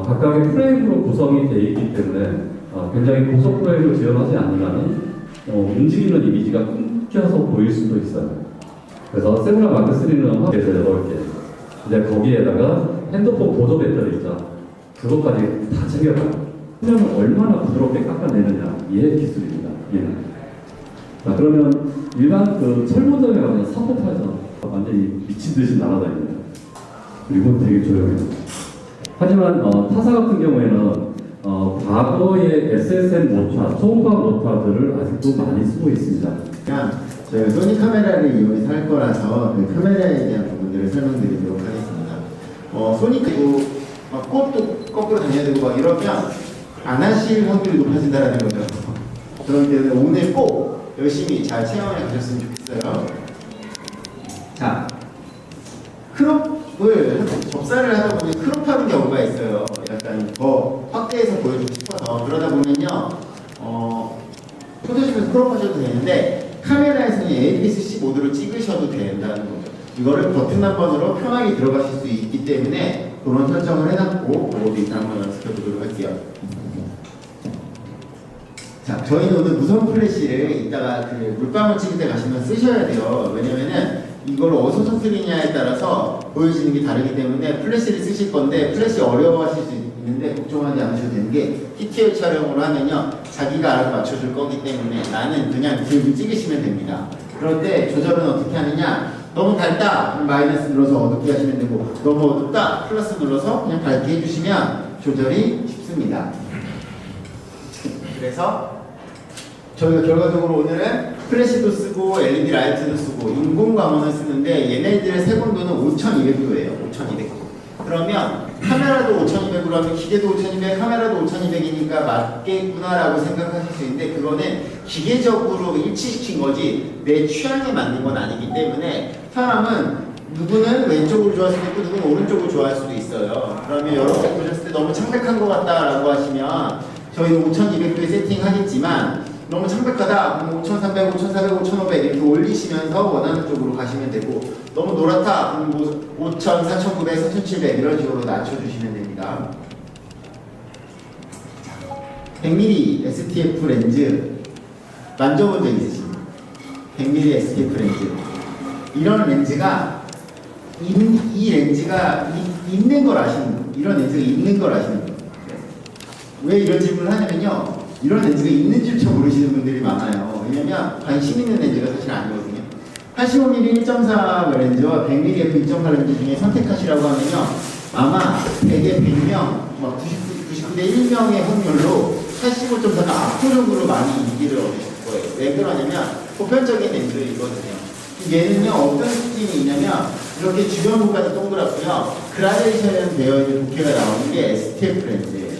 각각의 프레임으로 구성이 되어 있기 때문에 굉장히 고속 프레임을 지원하지 않는 한은 움직이는 이미지가 끊겨서 보일 수도 있어요. 그래서 세브라 마크 3는 확대해서 8개. 근데 거기에다가 핸드폰 보조 배터리 있죠. 그것까지 다 챙겨가요. 수면을 얼마나 부드럽게 깎아내느냐. 얘의 기술입니다. 얘는. 자, 그러면 일반 그 철문점에 가면 사포타에서 완전히 미친 듯이 날아다닙니다. 그리고 되게 조용해요. 하지만 타사 같은 경우에는 과거의 SSM 모타, 초음파 모타들을 아직도 많이 쓰고 있습니다. 그냥 저희가 소니 카메라를 이용해서 할 거라서 그 카메라에 대한 부분들을 설명드리도록 하겠습니다. 소니 그리고 막 꽃도 거꾸로 다녀야 되고 막 이러면 안 하실 확률이 높아진다는 거죠. 그렇기 때문에 오늘 꼭 열심히 잘 체험해 가셨으면 좋겠어요. 자, 크롭을 접사를 하다 보니 크롭하는 경우가 있어요. 약간 더 확대해서 보여주고 싶어서 그러다 보면요, 포토샵에서 크롭하셔도 되는데 카메라에서는 APS-C 모드로 찍으셔도 된다는 거죠. 이거를 버튼 한 번으로 편하게 들어가실 수 있기 때문에 그런 설정을 해놨고 그것도 일단 한번 연습해 보도록 할게요. 자, 저희는 오늘 무선 플래시를 이따가 그 물방울 찍을 때 가시면 쓰셔야 돼요. 왜냐면은 이걸 어디서 터뜨리냐에 따라서 보여지는 게 다르기 때문에 플래시를 쓰실 건데 플래시 어려워하실 수 있는데 걱정하지 않으셔도 되는 게 TTL 촬영으로 하면요 자기가 알아서 맞춰줄 거기 때문에 나는 그냥 들고 찍으시면 됩니다. 그럴 때 조절은 어떻게 하느냐, 너무 밝다 그럼 마이너스 눌러서 어둡게 하시면 되고 너무 어둡다 플러스 눌러서 그냥 밝게 해주시면 조절이 쉽습니다. 그래서 저희가 결과적으로 오늘은 플래시도 쓰고 LED 라이트도 쓰고 인공 광원을 쓰는데 얘네들의 색온도는 5200도예요. 5200도. 그러면 카메라도 5200으로 하면 기계도 5200, 카메라도 5200이니까 맞겠구나라고 생각하실 수 있는데 그거는 기계적으로 일치시킨 거지 내 취향에 맞는 건 아니기 때문에 사람은 누구는 왼쪽으로 좋아할 수도 있고 누구는 오른쪽으로 좋아할 수도 있어요. 그러면 여러분이 보셨을 때 너무 창백한 것 같다라고 하시면 저희는 5200도에 세팅하겠지만 너무 창백하다, 5300, 5400, 5500 이렇게 올리시면서 원하는 쪽으로 가시면 되고 너무 노랗다, 그럼 5000, 4900, 4700 이런 식으로 낮춰주시면 됩니다. 100mm STF 렌즈 만져본 적 있으십니까? 100mm STF 렌즈 이런 렌즈가 이 렌즈가 있는 걸 아시는 분, 이런 렌즈가 있는 걸 아시는 분. 왜 이런 질문을 하냐면요, 이런 렌즈가 있는지조차 모르시는 분들이 많아요. 왜냐면 관심 있는 렌즈가 사실 아니거든요. 85mm 1.4 렌즈와 100mm f2.8 렌즈 중에 선택하시라고 하면요, 아마 100에 100명, 막 99대 1명의 확률로 85.4가 압도적으로 많이 인기를 얻으실 거예요. 왜 그러냐면 보편적인 렌즈이거든요. 얘는요 어떤 특징이 있냐면 이렇게 주변 부분이 동그랗고요, 그라데이션 되어 있는 부케가 나오는 게 STF 렌즈예요.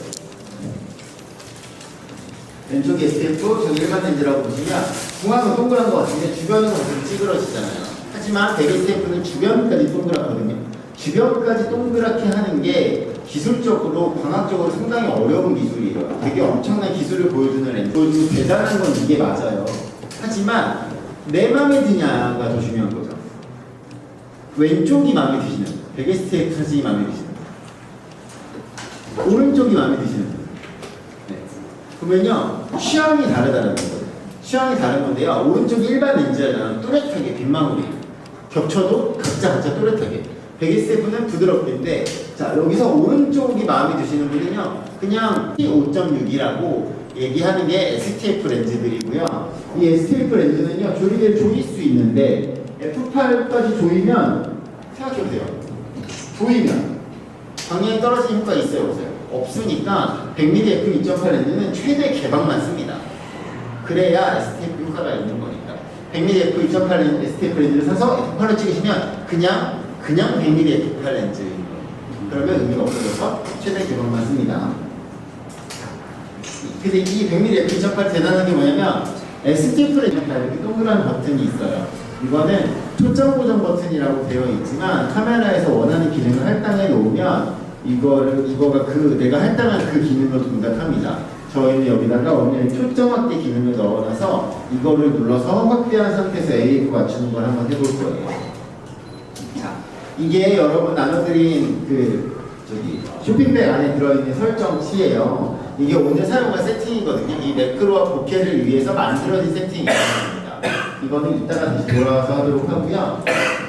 왼쪽에 STF, 저기 일반 렌즈라고 보시면 중앙은 동그란 것 같은데 주변은 좀 찌그러지잖아요. 하지만 100 STF는 주변까지 동그랗거든요. 주변까지 동그랗게 하는 게 기술적으로, 광학적으로 상당히 어려운 기술이에요. 되게 엄청난 기술을 보여주는 렌즈. 대단한 건 이게 맞아요. 하지만 내 마음에 드냐가 더 중요한 거죠. 왼쪽이 마음에 드시는 거예요. 100 STF 사진이 마음에 드시는 거예요. 오른쪽이 마음에 드시는 거예요. 그러면요 취향이 다르다는 거예요. 취향이 다른 건데요, 오른쪽이 일반 렌즈잖아요. 또렷하게 빗망울이 겹쳐도 각자 또렷하게 100SF는 부드럽겠는데, 자 여기서 오른쪽이 마음에 드시는 분은요 그냥 5.6이라고 얘기하는 게 STF 렌즈들이고요. 이 STF 렌즈는요 조리개를 조일 수 있는데 F8까지 조이면 생각해보세요. 조이면 방향이 떨어지는 효과가 있어요 없어요? 없으니까 100mm f2.8 렌즈는 최대 개방만 씁니다. 그래야 STF 효과가 있는 거니까 100mm f2.8 STF 렌즈를 사서 F8을 찍으시면 그냥 100mm f8 렌즈인 거예요. 그러면 의미가 없어져서 최대 개방만 씁니다. 근데 이 100mm f2.8 대단한 게 뭐냐면 STF 렌즈가 이렇게 동그란 버튼이 있어요. 이거는 초점 고정 버튼이라고 되어 있지만 카메라에서 원하는 기능을 할당해 놓으면 이거가 내가 할당한 그 기능을 동작합니다. 저희는 여기다가 오늘 초점 확대 기능을 넣어놔서 이거를 눌러서 확대한 상태에서 AF 맞추는 걸 한번 해볼 거예요. 자, 이게 여러분 나눠드린 쇼핑백 안에 들어있는 설정치예요. 이게 오늘 사용할 세팅이거든요. 이 매크로와 보케를 위해서 만들어진 세팅입니다. 이거는 이따가 다시 돌아와서 하도록 하고요.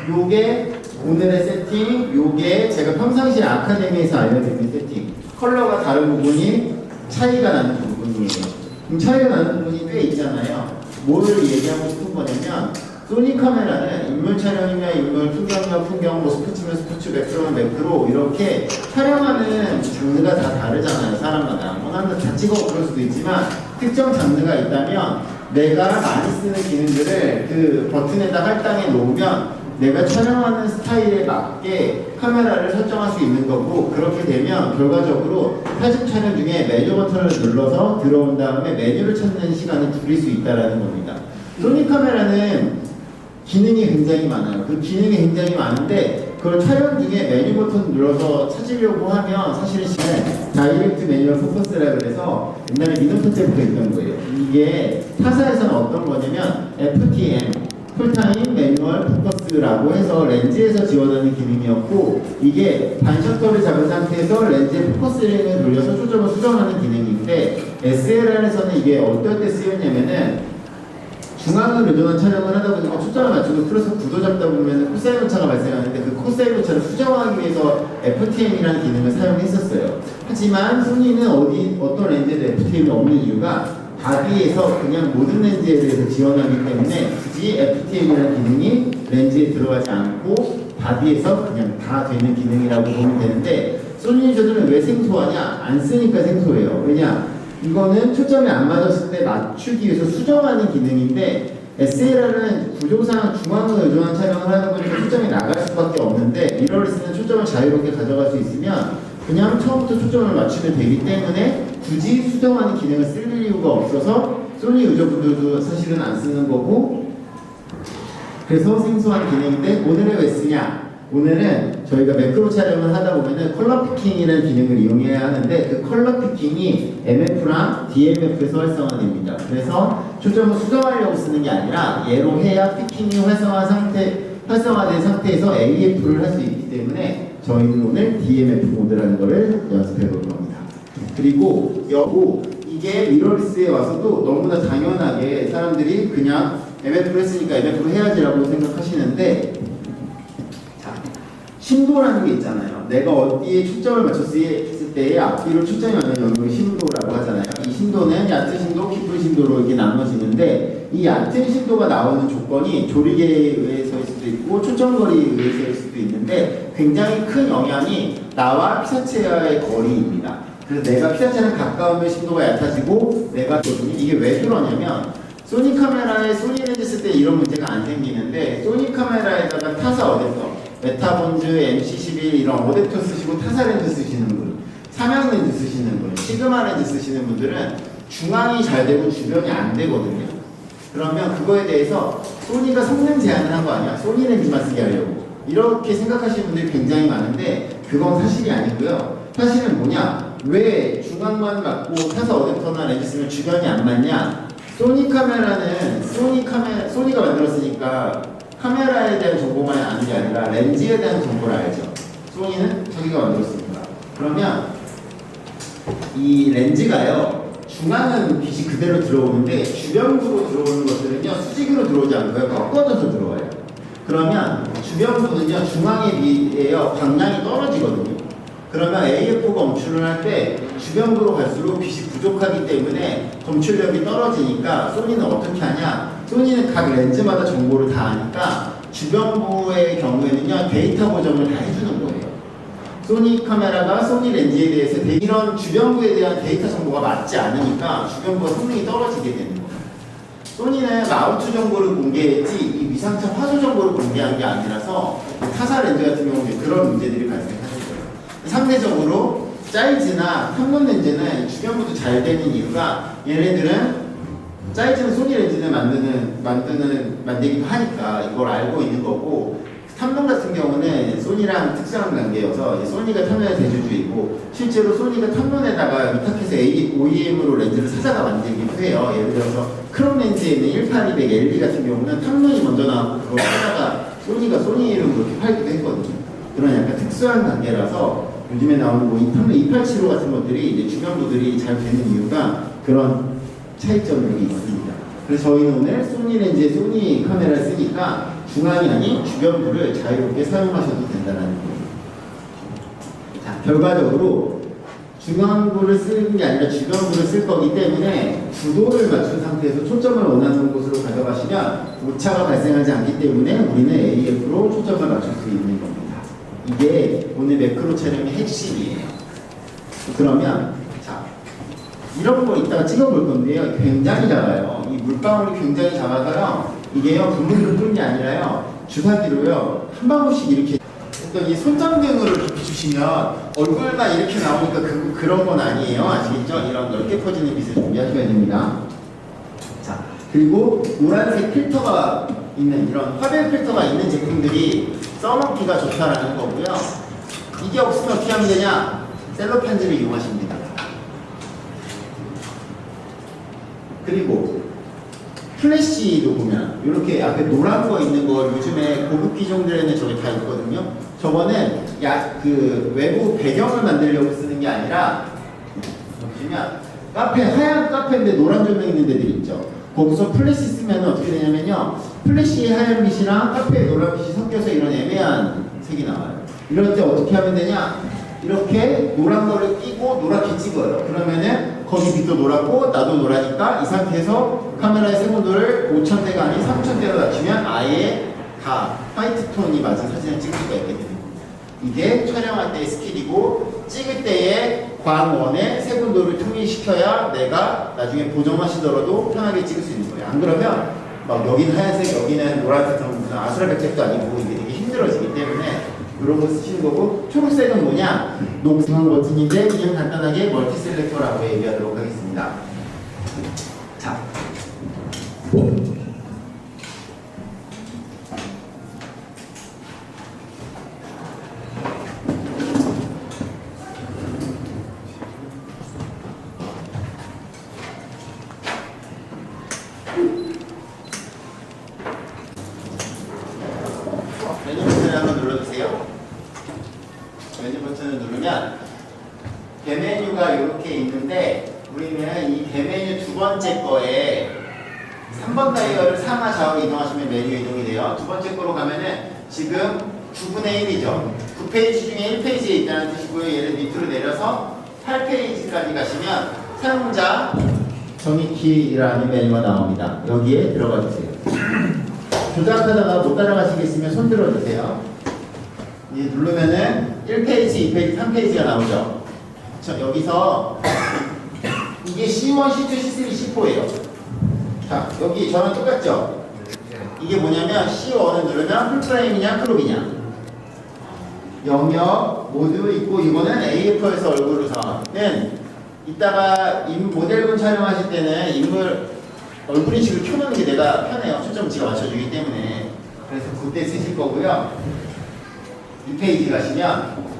요게 오늘의 세팅, 요게 제가 평상시에 아카데미에서 알려드리는 세팅. 컬러가 다른 부분이 차이가 나는 부분이에요. 그럼 차이가 나는 부분이 꽤 있잖아요. 뭐를 얘기하고 싶은 거냐면 소니 카메라는 인물 촬영이면 인물, 풍경이면 풍경, 뭐 스포츠면 스포츠, 매크로면 매크로 이렇게 촬영하는 장르가 다 다르잖아요. 사람마다. 뭐 나는 다 찍어 그럴 수도 있지만 특정 장르가 있다면 내가 많이 쓰는 기능들을 그 버튼에다 할당해 놓으면 내가 촬영하는 스타일에 맞게 카메라를 설정할 수 있는 거고, 그렇게 되면 결과적으로 사진 촬영 중에 메뉴 버튼을 눌러서 들어온 다음에 메뉴를 찾는 시간을 줄일 수 있다는 겁니다. 소니 카메라는 기능이 굉장히 많아요. 그 기능이 굉장히 많은데 그걸 촬영 중에 메뉴 버튼 눌러서 찾으려고 하면 사실은 다이렉트 매뉴얼 포커스라 그래서 옛날에 미노터 때부터 있던 거예요. 이게 타사에서는 어떤 거냐면 FTM 풀타임 매뉴얼 포커스라고 해서 렌즈에서 지원하는 기능이었고, 이게 반셔터를 잡은 상태에서 렌즈의 포커스링을 돌려서 초점을 수정하는 기능인데, SLR에서는 이게 어떨 때 쓰였냐면은 중앙을 의존한 촬영을 하다 보니까 초점을 맞추고 틀어서 구도 잡다 보면 코사인 오차가 발생하는데, 그 코사인 오차를 수정하기 위해서 FTM이라는 기능을 사용했었어요. 하지만 소니는 어떤 렌즈에도 FTM이 없는 이유가 바디에서 그냥 모든 렌즈에 대해서 지원하기 때문에 굳이 FTM이라는 기능이 렌즈에 들어가지 않고 바디에서 그냥 다 되는 기능이라고 보면 되는데, 소니 유저들은 왜 생소하냐? 안 쓰니까 생소해요. 왜냐? 이거는 초점이 안 맞았을 때 맞추기 위해서 수정하는 기능인데, SLR은 구조상 중앙을 의존한 촬영을 하는 거니까 초점이 나갈 수밖에 없는데, 미러리스는 초점을 자유롭게 가져갈 수 있으면 그냥 처음부터 초점을 맞추면 되기 때문에 굳이 수정하는 기능을 쓸 이유가 없어서 소니 유저분들도 사실은 안 쓰는 거고, 그래서 생소한 기능인데 오늘은 왜 쓰냐? 오늘은 저희가 매크로 촬영을 하다 보면은 컬러 피킹이라는 기능을 이용해야 하는데, 그 컬러 피킹이 MF랑 DMF에서 활성화됩니다. 그래서 초점을 수정하려고 쓰는 게 아니라 얘로 해야 피킹이 활성화된 상태에서 AF를 할 수 있기 때문에 저희는 오늘 DMF 모드라는 거를 연습해 볼 겁니다. 그리고 이게 미러리스에 와서도 너무나 당연하게 사람들이 그냥 MF로 했으니까 MF로 해야지라고 생각하시는데, 심도라는 게 있잖아요. 내가 어디에 초점을 맞췄을 때의 앞뒤로 초점이 맞는 영역을 심도라고 하잖아요. 이 심도는 얕은 심도, 깊은 심도로 이렇게 나눠지는데, 이 얕은 심도가 나오는 조건이 조리개에 의해서일 수도 있고 초점거리에 의해서일 수도 있는데, 굉장히 큰 영향이 나와 피사체와의 거리입니다. 그래서 내가 피사체랑 가까우면 심도가 얕아지고, 이게 왜 그러냐면 소니 카메라에 소니 렌즈 쓸 때 이런 문제가 안 생기는데, 소니 카메라에다가 타사 어댑터, 메타본즈, MC11 이런 어댑터 쓰시고 타사 렌즈 쓰시는 분, 삼양 렌즈 쓰시는 분, 시그마 렌즈 쓰시는 분들은 중앙이 잘 되고 주변이 안 되거든요. 그러면 그거에 대해서 소니가 성능 제한을 한 거 아니야? 소니 렌즈만 쓰게 하려고. 이렇게 생각하시는 분들이 굉장히 많은데 그건 사실이 아니고요. 사실은 뭐냐? 왜 중앙만 맞고 타사 어댑터나 렌즈 쓰면 주변이 안 맞냐? 소니 카메라는 소니가 만들었으니까 카메라에 대한 정보만 아는 게 아니라 렌즈에 대한 정보를 알죠. 소니는 자기가 만들었습니다. 그러면 이 렌즈가요, 중앙은 빛이 그대로 들어오는데 주변부로 들어오는 것들은요 수직으로 들어오지 않고요 꺾어져서 들어와요. 그러면 주변부는요 중앙에 비해요 방향이 떨어지거든요. 그러면 AF가 검출을 할 때 주변부로 갈수록 빛이 부족하기 때문에 검출력이 떨어지니까 소니는 어떻게 하냐? 소니는 각 렌즈마다 정보를 다 아니까 주변부의 경우에는요 데이터 보정을 다 해주는 거예요. 소니 카메라가 소니 렌즈에 대해서 이런 주변부에 대한 데이터 정보가 맞지 않으니까 주변부가 성능이 떨어지게 되는 거예요. 소니는 마운트 정보를 공개했지 이 위상차 화소 정보를 공개한 게 아니라서 타사 렌즈 같은 경우는 그런 문제들이 발생하는 거예요. 상대적으로 짜이즈나 탐론 렌즈는 주변부도 잘 되는 이유가, 얘네들은 짜이즈는 소니 렌즈를 만들기도 하니까 이걸 알고 있는 거고, 탐론 같은 경우는 소니랑 특수한 관계여서 소니가 탐론의 대주주이고, 실제로 소니가 탐론에다가 위탁해서 OEM으로 렌즈를 사자가 만들기도 해요. 예를 들어서 크롬 렌즈에 있는 18-200 LE 같은 경우는 탐론이 먼저 나왔고 그걸 사자가 소니가 소니 이름으로 이렇게 팔기도 했거든요. 그런 약간 특수한 관계라서 요즘에 나오는 뭐 인터넷 287호 같은 것들이 이제 주변부들이 잘 되는 이유가 그런 차이점이 있습니다. 그래서 저희는 오늘 소니 렌즈에 소니 카메라를 쓰니까 중앙이 아닌 주변부를 자유롭게 사용하셔도 된다는 거예요. 자, 결과적으로 중앙부를 쓰는 게 아니라 주변부를 쓸 거기 때문에 구도를 맞춘 상태에서 초점을 원하는 곳으로 가져가시면 오차가 발생하지 않기 때문에 우리는 AF로 초점을 맞출 수 있는 겁니다. 이게 오늘 매크로 촬영의 핵심이에요. 그러면 자, 이런 거 이따가 찍어볼 건데요. 굉장히 작아요. 이 물방울이 굉장히 작아서요. 이게요, 부문으로 뚫는 게 아니라요. 주사기로요. 한 방울씩 이렇게 이 손전등으로 비추시면 얼굴만 이렇게 나오니까 그런 건 아니에요. 아시겠죠? 이런 넓게 퍼지는 빛을 준비하셔야 됩니다. 자, 그리고 노란색 필터가 있는 이런 화별 필터가 있는 제품들이 써먹기가 좋다라는 거고요. 이게 없으면 어떻게 하면 되냐? 셀로판지를 이용하십니다. 그리고 플래시도 보면 이렇게 앞에 노란 거 있는 거 요즘에 고급 기종들에는 저게 다 있거든요. 저거는 그 외부 배경을 만들려고 쓰는 게 아니라 보시면 카페 하얀 카페인데 노란 조명 있는 데들 있죠. 거기서 플래시 쓰면 어떻게 되냐면요. 플래시의 하얀 빛이랑 카페의 노란 빛이 섞여서 이런 애매한 색이 나와요. 이럴 때 어떻게 하면 되냐? 이렇게 노란 거를 끼고 노랗게 찍어요. 그러면은 거기 빛도 노랗고 나도 노라니까 이 상태에서 카메라의 색온도를 5000대가 아닌 3000대로 낮추면 아예 다 화이트 톤이 맞은 사진을 찍을 수가 있게 됩니다. 이게 촬영할 때의 스킬이고 찍을 때의 광원의 색온도를 통일시켜야 내가 나중에 보정하시더라도 편하게 찍을 수 있는 거예요. 안 그러면 막 여기는 하얀색, 여기는 노란색, 무슨 아수라백색도 아니고 이게 되게 힘들어지기 때문에 이런 거 쓰시는 거고, 초록색은 뭐냐? 녹색한 버튼인데 그냥 간단하게 멀티 셀렉터라고 얘기하도록 하겠습니다. 자. 메뉴 버튼을 한번 눌러주세요. 메뉴 버튼을 누르면 대메뉴가 이렇게 있는데 우리는 이 대메뉴 두 번째 거에 3번 다이얼을 상하 좌우 이동하시면 메뉴 이동이 돼요. 두 번째 거로 가면은 지금 9분의 1이죠. 9페이지 중에 1페이지에 있다는 뜻이고요. 얘를 밑으로 내려서 8페이지까지 가시면 사용자 정의키라는 메뉴가 나옵니다. 여기에 들어가 주세요. 조작하다가 못 따라가시겠으면 손 들어주세요. 이제 누르면은 1페이지, 2페이지, 3페이지가 나오죠. 여기서 이게 C1, C2, C3, C4예요. 자, 여기 저랑 똑같죠? 이게 뭐냐면 C1을 누르면 풀프레임이냐 크롭이냐, 영역, 모드 있고, 이거는 AF에서 얼굴을 사는 이따가 모델분 촬영하실 때는 인물 얼굴 인식을 켜놓는 게 내가 편해요. 초점 지가 맞춰주기 때문에. 그래서 그때 쓰실 거고요. 2페이지 가시면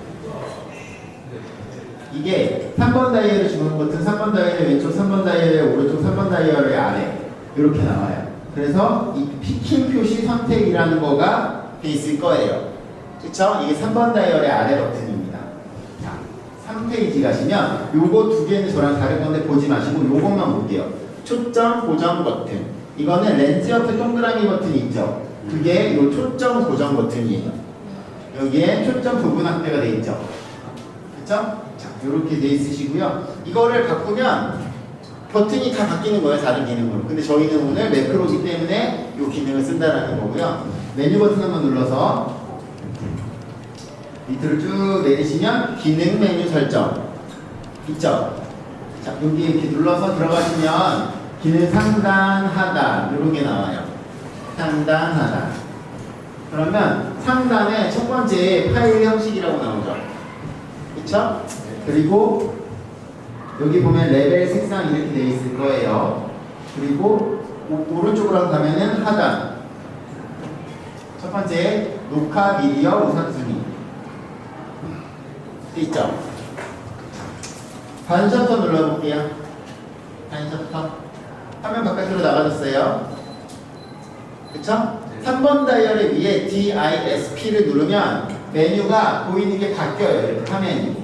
이게 3번 다이얼을 주는 버튼, 3번 다이얼의 왼쪽, 3번 다이얼의 오른쪽, 3번 다이얼의 아래 이렇게 나와요. 그래서 이 피킹 표시 선택이라는 거가 돼 있을 거예요. 그쵸? 이게 3번 다이얼의 아래 버튼입니다. 자, 3페이지 가시면 요거 두 개는 저랑 다른 건데 보지 마시고 요것만 볼게요. 초점 고정 버튼. 이거는 렌즈 옆에 동그라미 버튼이 있죠. 그게 요 초점 고정 버튼이에요. 여기에 초점 부분 확대가 돼 있죠. 그쵸? 자, 요렇게 돼 있으시고요. 이거를 바꾸면 버튼이 다 바뀌는 거예요. 다른 기능으로. 근데 저희는 오늘 매크로기 때문에 요 기능을 쓴다라는 거고요. 메뉴 버튼 한번 눌러서 밑으로 쭉 내리시면 기능 메뉴 설정 있죠? 자, 여기 이렇게 눌러서 들어가시면 기능 상단, 하단 이런 게 나와요. 상단, 하단. 그러면 상단에 첫 번째 파일 형식이라고 나오죠. 그쵸? 그리고 여기 보면 레벨 색상 이렇게 되어 있을 거예요. 그리고 오른쪽으로 가면은 하단. 첫 번째 녹화 미디어 우선순위 있죠? 반셔터 눌러볼게요. 반셔터. 화면 바깥으로 나가졌어요. 그쵸? 3번 다이얼의 위에 DISP를 누르면 메뉴가 보이는 게 바뀌어요. 이렇게 화면이.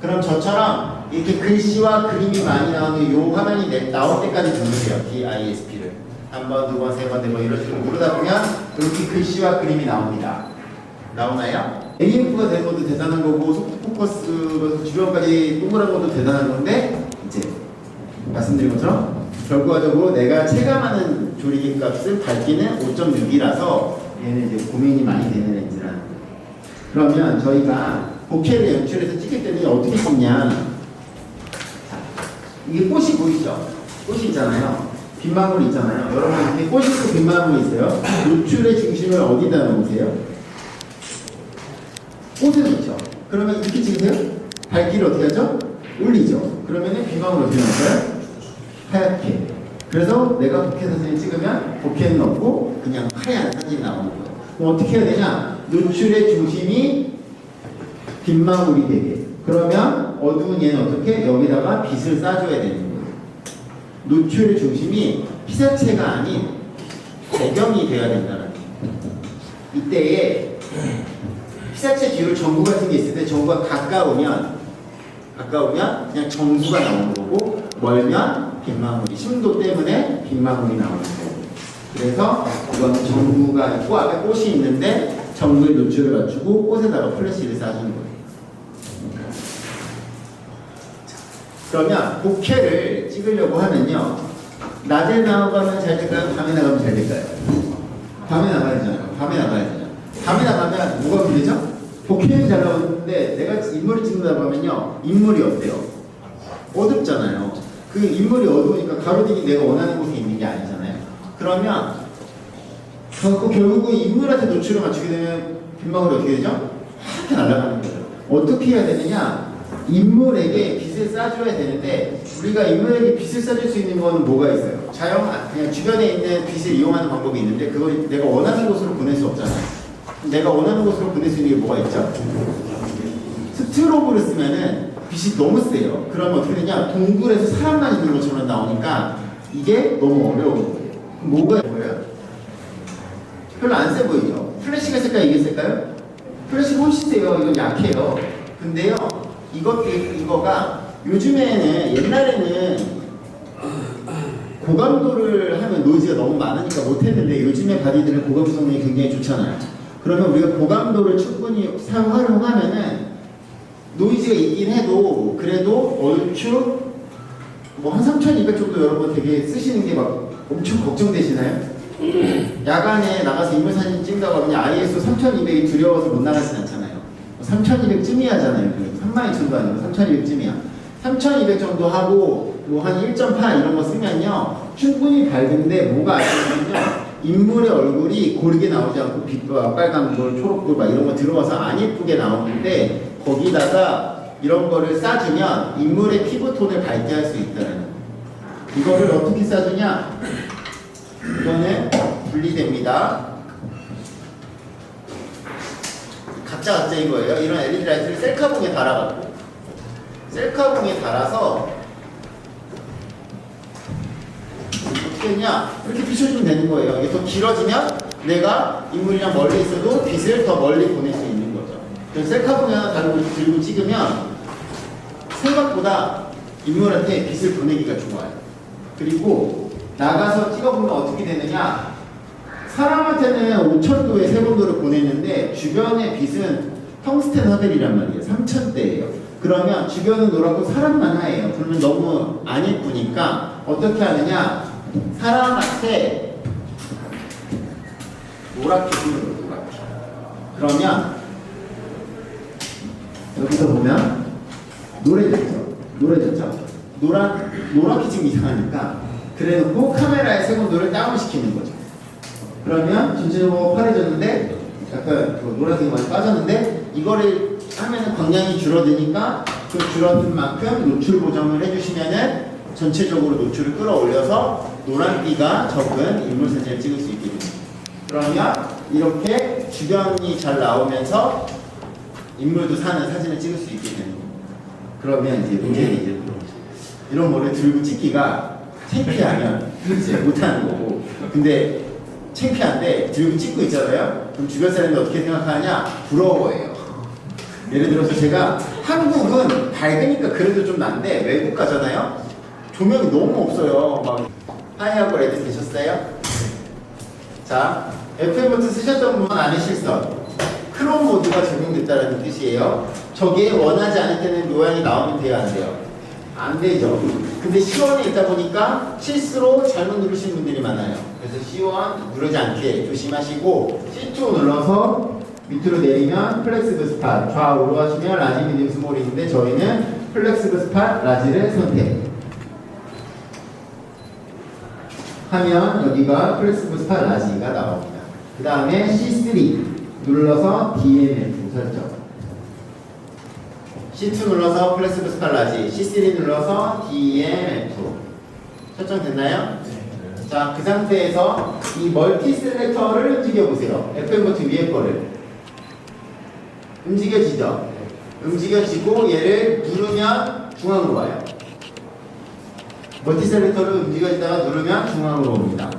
그럼 저처럼 이렇게 글씨와 그림이 많이 나오는 요 화면이 나올 때까지 누르세요. DISP를. 한 번, 두 번, 세 번, 네 번 이런 식으로 누르다 보면 이렇게 글씨와 그림이 나옵니다. 나오나요? AF가 된 것도 대단한 거고 소프트 포커스로 주변까지 동그란 것도 대단한 건데 이제 말씀드린 것처럼 결과적으로 내가 체감하는 조리개 값은 밝기는 5.6이라서 얘는 이제 고민이 많이 되는 렌즈라는 거예요. 그러면 저희가 보케를 연출해서 찍을 때는 어떻게 찍냐? 자, 이게 꽃이 보이시죠? 꽃이 있잖아요. 빗방울이 있잖아요. 여러분 이렇게 꽃이 있고 빗방울이 있어요. 노출의 중심을 어디다 놓으세요? 꽃에 놓죠. 그러면 이렇게 찍으세요? 밝기를 어떻게 하죠? 올리죠. 그러면은 빗방울 어떻게 놓을까요? 하얗게. 그래서 내가 보케 사진을 찍으면 보케는 없고 그냥 하얀 사진이 나오는 거예요. 그럼 어떻게 해야 되냐? 노출의 중심이 빗방울이 되게. 그러면 어두운 얘는 어떻게? 여기다가 빛을 쏴줘야 되는 거예요. 노출의 중심이 피사체가 아닌 배경이 되어야 된다는 거예요. 이때에 피사체 뒤로 전구 같은 게 있을 때 전구가 가까우면 그냥 전구가 나오는 거고 멀면 빗방울이 심도 때문에 빗방울이 나오는 거고 그래서 이거는 전구가 있고 앞에 꽃이 있는데 전구의 노출을 맞추고 꽃에다가 플래시를 쏴주는 거예요. 그러면 보케를 찍으려고 하면요 낮에 나가면 잘 될까요? 밤에 나가면 잘 될까요? 밤에 나가야 되잖아요. 밤에 나가면 뭐가 문제죠? 보케는 잘 나오는데 내가 인물을 찍는다 보면요 인물이 어때요? 어둡잖아요. 그 인물이 어두우니까 가로등이 내가 원하는 곳에 있는 게 아니잖아요. 그러면 결국은 인물한테 노출을 맞추게 되면 빗방울이 어떻게 되죠? 하얗게 날아가는 거죠. 어떻게 해야 되느냐? 인물에게 빛을 쏴줘야 되는데 우리가 인물에게 빛을 쏴줄 수 있는 거는 뭐가 있어요? 그냥 주변에 있는 빛을 이용하는 방법이 있는데 그걸 내가 원하는 곳으로 보낼 수 없잖아요. 내가 원하는 곳으로 보낼 수 있는 게 뭐가 있죠? 스트로브를 쓰면은 빛이 너무 세요. 그러면 어떻게 되냐? 동굴에서 사람만 있는 것처럼 나오니까 이게 너무 어려운 거예요. 뭐가 뭐예요? 별로 안 세 보이죠? 플래시가 쓸까요? 이게 쓸까요? 플래시가 훨씬 세요. 이건 약해요. 근데요, 이거가 요즘에는 옛날에는 고감도를 하면 노이즈가 너무 많으니까 못했는데 요즘에 바디들은 고감성이 굉장히 좋잖아요. 그러면 우리가 고감도를 충분히 활용하면은 노이즈가 있긴 해도 그래도 얼추 뭐 한 3200 정도 여러분 되게 쓰시는 게 막 엄청 걱정되시나요? 야간에 나가서 인물 사진 찍다가 그냥 ISO 3200이 두려워서 못 나가진 않잖아요. 3200쯤이야 하잖아요. 32,000도 아니고 3200쯤이야. 3200 정도 하고 뭐 한 1.8 이런 거 쓰면요 충분히 밝은데 뭐가 아쉬우면요 인물의 얼굴이 고르게 나오지 않고 빛과 빨간불, 초록불 막 이런 거 들어와서 안 예쁘게 나오는데 거기다가 이런 거를 쏴주면 인물의 피부톤을 밝게 할 수 있다는 거예요. 이거를 어떻게 쏴주냐? 이거는 분리됩니다. 각자 이거예요. 이런 LED 라이트를 셀카봉에 달아가지고 셀카봉에 달아서 어떻게 했냐? 이렇게 비춰주면 되는 거예요. 이게 더 길어지면 내가 인물이랑 멀리 있어도 빛을 더 멀리 보낼 수 있는 거죠. 그래서 셀카봉에 하나 들고 찍으면 생각보다 인물한테 빛을 보내기가 좋아요. 그리고 나가서 찍어보면 어떻게 되느냐? 사람한테는 5000도의 색온도를 보냈는데 주변의 빛은 텅스텐 화벨이란 말이에요. 3000대예요. 그러면 주변은 노랗고 사람만 하얘요. 그러면 너무 안 예쁘니까 어떻게 하느냐? 사람한테 노랗게 찍는 거예요. 노랗게. 그러면 여기서 보면 노래졌죠? 노랗게 지금 이상하니까 그래놓고 카메라의 색온도를 다운시키는 거죠. 그러면 전체적으로 파래졌는데 약간 노란색이 많이 빠졌는데 이거를 하면은 광량이 줄어드니까 그 줄어든 만큼 노출 보정을 해주시면은 전체적으로 노출을 끌어올려서 노란기가 적은 인물 사진을 찍을 수 있게 됩니다. 그러면 이렇게 주변이 잘 나오면서 인물도 사는 사진을 찍을 수 있게 되는 겁니다. 그러면 이제 문제는 이제 이런 거를 들고 찍기가 창피하면 이제 못하는 거고 근데 창피한데 들고 찍고 있잖아요. 그럼 주변 사람들이 어떻게 생각하냐? 부러워해요. 예를 들어서 제가 한국은 밝으니까 그래도 좀 난데 외국 가잖아요. 조명이 너무 없어요. 막 하이하고 레드 되셨어요? 자, FM 버튼 쓰셨던 분은 안에 실선. 크롬 모드가 적용됐다는 뜻이에요. 저게 원하지 않을 때는 모양이 나오면 돼요, 안 돼요? 안 되죠. 근데 C1에 있다 보니까 실수로 잘못 누르신 분들이 많아요. 그래서 C1 누르지 않게 조심하시고 C2 눌러서 밑으로 내리면 플렉스블 스팟, 좌우로 하시면 라지, 미디움, 스몰이 있는데 저희는 플렉스블 스팟, 라지를 선택 하면 여기가 플렉스블 스팟, 라지가 나옵니다. 그 다음에 C3 눌러서 DMF 설정, C2 눌러서 플렉스블 스팟, 라지, C3 눌러서 DMF 설정됐나요? 자, 그 상태에서 이 멀티 셀렉터를 움직여 보세요. FM 버튼 위에 거를 움직여지죠? 움직여지고 얘를 누르면 중앙으로 와요. 멀티 셀렉터를 움직여지다가 누르면 중앙으로 옵니다.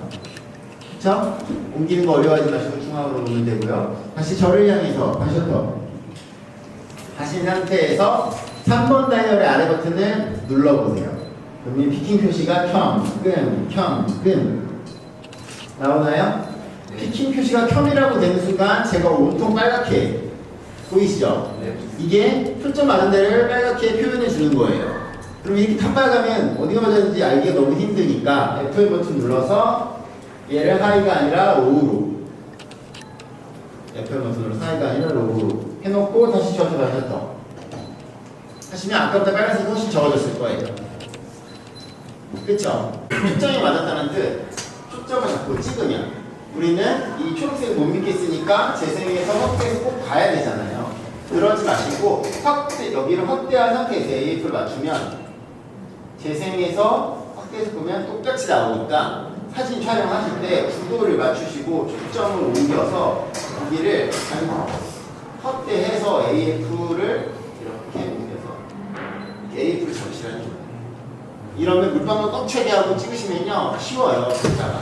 그쵸? 옮기는 거 어려워하지 마시고 중앙으로 오면 되고요. 다시 저를 향해서 다셔터 하신 상태에서 3번 다이얼의 아래 버튼을 눌러보세요. 그러면 피킹 표시가 켬 나오나요? 피킹 표시가 켬이라고 되는 순간 제가 온통 빨갛게 보이시죠? 이게 초점 맞은 데를 빨갛게 표현해 주는 거예요. 그럼 이렇게 탑발가면 어디가 맞았는지 알기가 너무 힘드니까 F1 버튼 눌러서 얘를 하이가 아니라 로우로, F1 버튼으로 하이가 아니라 로우로 해놓고 다시 저한테 맞았죠? 하시면 아까보다 빨간색이 훨씬 적어졌을 거예요. 그쵸? 초점이 맞았다는 뜻. 초점을 잡고 찍으면 우리는 이 초록색을 못 믿겠으니까 재생해서 확대해서 꼭 가야 되잖아요. 그러지 마시고 여기를 확대한 상태에서 AF를 맞추면 재생해서 확대해서 보면 똑같이 나오니까 사진 촬영하실 때 구도를 맞추시고 초점을 옮겨서 여기를 확대해서 AF를 이렇게 옮겨서 AF를 잡으시라는 거예요. 이러면 물방울 꽉 차게 하고 찍으시면요 쉬워요. 진짜가.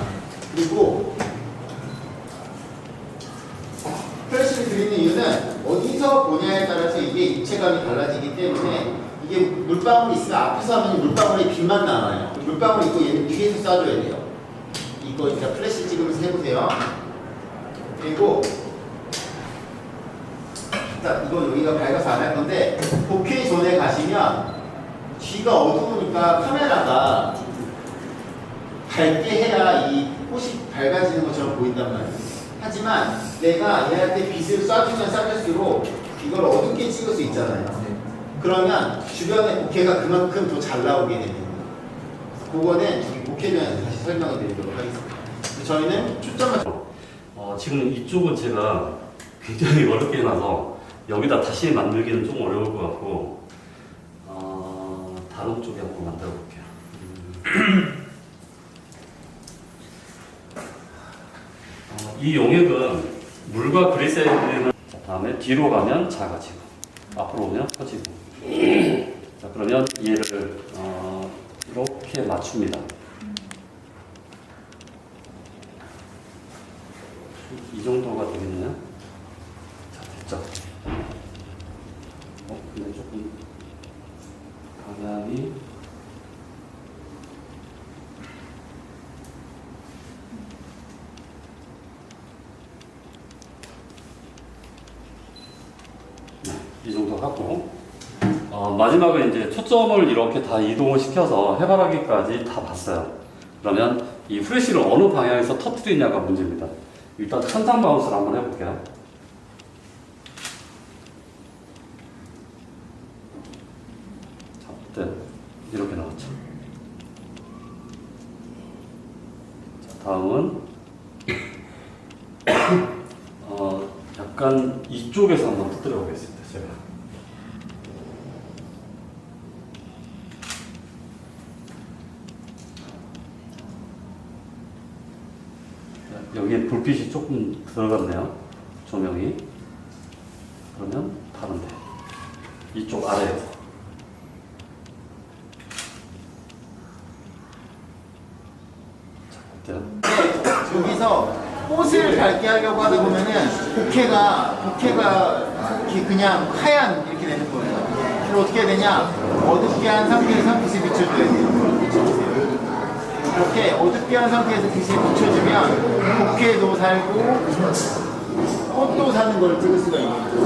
그리고 플래시를 드리는 이유는 어디서 보냐에 따라서 이게 입체감이 달라지기 때문에 이게 물방울이 있으면 앞에서 하면 물방울이 빛만 나와요. 물방울 있고 얘는 뒤에서 쏴줘야 돼요. 이거 진짜 플래시 찍으면서 해보세요. 그리고 일단 이거 여기가 밝아서 안 할 건데 복귀 존에 가시면 뒤가 어두우니까 카메라가 밝게 해야 이 꽃이 밝아지는 것처럼 보인단 말이에요. 하지만 내가 얘할 때 빛을 쏴주면 쏴줄수록 이걸 어둡게 찍을 수 있잖아요. 그러면 주변의 bokeh가 그만큼 더 잘 나오게 되는 거예요. 그거는 저기 bokeh전에서 다시 설명을 드리도록 하겠습니다. 저희는 초점을 지금 이쪽은 제가 굉장히 어렵게 해놔서 여기다 다시 만들기는 좀 어려울 것 같고 다른 쪽에 한번 만들어 볼게요. 이 용액은 물과 그리세린을 다음에 뒤로 가면 작아지고 앞으로 오면 커지고 자 그러면 얘를 이렇게 맞춥니다. 이 정도가 되겠네요. 자 됐죠? 근데 조금 방향이 이 정도 하고 마지막은 이제 초점을 이렇게 다 이동을 시켜서 해바라기까지 다 봤어요. 그러면 이 후레쉬를 어느 방향에서 터뜨리냐가 문제입니다. 일단 천장 바운스를 한번 해볼게요. 자, 그때 이렇게 나왔죠. 자, 다음은 약간 이쪽에서 한번 터뜨려 보겠습니다. 제가 여기에 불빛이 조금 들어갔네요. 조명이. 그러면 다른데 이쪽 아래에서 자, 그때 여기서 꽃을 밝게 하려고 하다 보면은 bokeh가 이렇게 그냥 하얀 이렇게 되는 거예요. 그럼 어떻게 해야 되냐? 어둡게 한 상태에서 빛을 비춰줘야 돼요. 비춰주세요. 이렇게 어둡게 한 상태에서 빛을 비춰주면 국회도 살고 꽃도 사는 걸 찍을 수가 있는 거죠.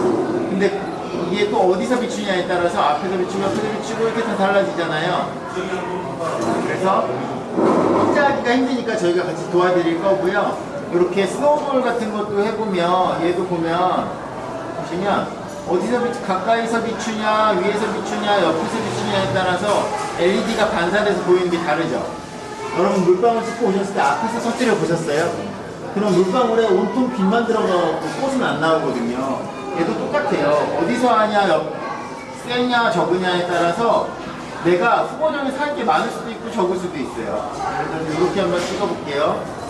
근데 이게 또 어디서 비추냐에 따라서 앞에서 비추고 옆에서 비추고 이렇게 다 달라지잖아요. 그래서 혼자 하기가 힘드니까 저희가 같이 도와드릴 거고요. 이렇게 스노우볼 같은 것도 해보면 얘도 보면 보시면 어디서 가까이서 비추냐 위에서 비추냐 옆에서 비추냐에 따라서 LED가 반사돼서 보이는 게 다르죠. 여러분 물방울 찍고 오셨을 때 앞에서 터뜨려 보셨어요? 그럼 물방울에 온통 빛만 들어가고 꽃은 안 나오거든요. 얘도 똑같아요. 어디서 하냐 세냐 적으냐에 따라서 내가 후보 중에 살 게 많을 수도 있고 적을 수도 있어요. 그래서 이렇게 한번 찍어볼게요.